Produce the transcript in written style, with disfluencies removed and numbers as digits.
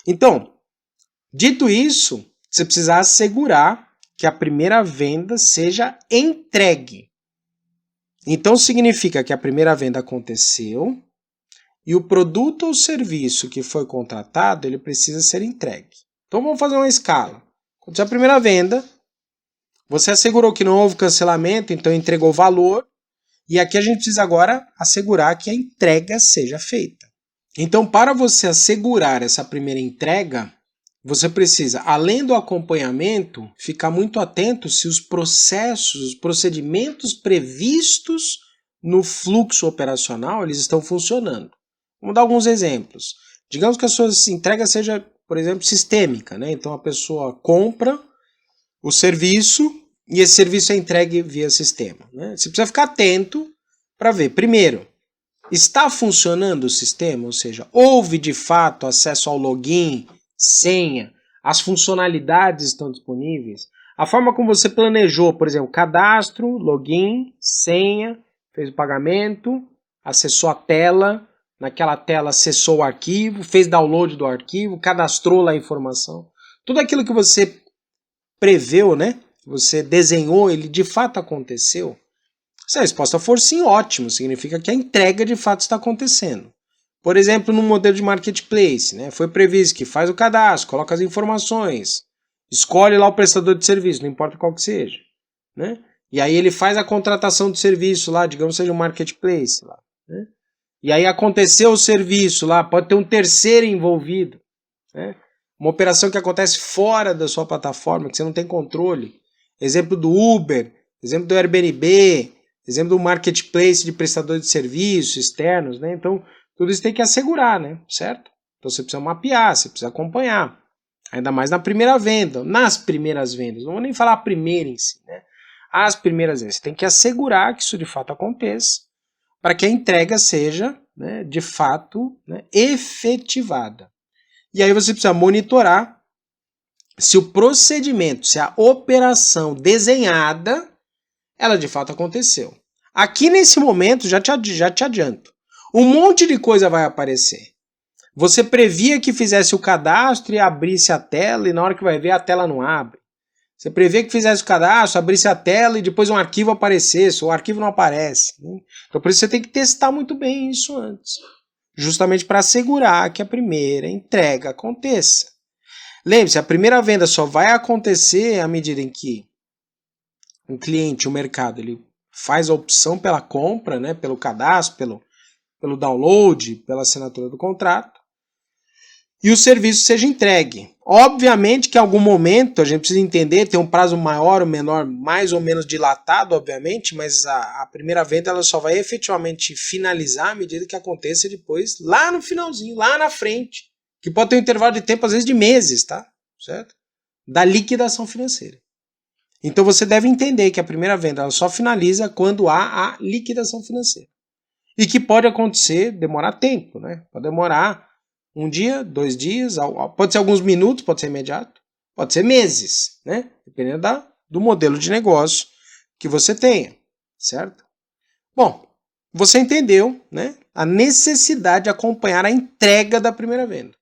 Então, dito isso, você precisa assegurar que a primeira venda seja entregue. Então significa que a primeira venda aconteceu e o produto ou serviço que foi contratado, ele precisa ser entregue. Então vamos fazer uma escala. Aconteceu a primeira venda, você assegurou que não houve cancelamento, então entregou o valor, e aqui a gente precisa agora assegurar que a entrega seja feita. Então, para você assegurar essa primeira entrega, você precisa, além do acompanhamento, ficar muito atento se os processos, os procedimentos previstos no fluxo operacional, eles estão funcionando. Vamos dar alguns exemplos. Digamos que a sua entrega seja, por exemplo, sistêmica, né? Então a pessoa compra o serviço e esse serviço é entregue via sistema, né? Você precisa ficar atento para ver, primeiro, está funcionando o sistema? Ou seja, houve de fato acesso ao login, senha, as funcionalidades estão disponíveis, a forma como você planejou, por exemplo, cadastro, login, senha, fez o pagamento, acessou a tela, naquela tela acessou o arquivo, fez download do arquivo, cadastrou lá a informação. Tudo aquilo que você preveu, né? Você desenhou, ele de fato aconteceu. Se a resposta for sim, ótimo, significa que a entrega de fato está acontecendo. Por exemplo, no modelo de marketplace, né, foi previsto que faz o cadastro, coloca as informações, escolhe lá o prestador de serviço, não importa qual que seja. Né? E aí ele faz a contratação do serviço lá, digamos seja um marketplace. Lá, né? E aí aconteceu o serviço lá, pode ter um terceiro envolvido. Né? Uma operação que acontece fora da sua plataforma, que você não tem controle. Exemplo do Uber, exemplo do Airbnb, exemplo do marketplace de prestadores de serviços externos, né? Então, tudo isso tem que assegurar, né? Certo? Então você precisa mapear, você precisa acompanhar. Ainda mais na primeira venda, nas primeiras vendas. Não vou nem falar a primeira em si, né? As primeiras vendas. Você tem que assegurar que isso de fato aconteça, para que a entrega seja, né, de fato, né, efetivada. E aí você precisa monitorar se o procedimento, se a operação desenhada, ela de fato aconteceu. Aqui nesse momento, já te adianto, um monte de coisa vai aparecer. Você previa que fizesse o cadastro e abrisse a tela, e na hora que vai ver a tela não abre. Você previa que fizesse o cadastro, abrisse a tela e depois um arquivo aparecesse, ou o arquivo não aparece. Né? Então por isso você tem que testar muito bem isso antes. Justamente para assegurar que a primeira entrega aconteça. Lembre-se, a primeira venda só vai acontecer à medida em que um cliente, o mercado, ele faz a opção pela compra, né, pelo cadastro, pelo download, pela assinatura do contrato, e o serviço seja entregue. Obviamente que em algum momento a gente precisa entender, tem um prazo maior ou menor, mais ou menos dilatado, obviamente, mas a primeira venda ela só vai efetivamente finalizar à medida que aconteça depois, lá no finalzinho, lá na frente, que pode ter um intervalo de tempo, às vezes de meses, tá? Certo? Da liquidação financeira. Então você deve entender que a primeira venda ela só finaliza quando há a liquidação financeira. E que pode acontecer, demorar tempo, né? Pode demorar um dia, 2 dias, pode ser alguns minutos, pode ser imediato, pode ser meses, né? Dependendo do modelo de negócio que você tenha, certo? Bom, você entendeu, né? A necessidade de acompanhar a entrega da primeira venda.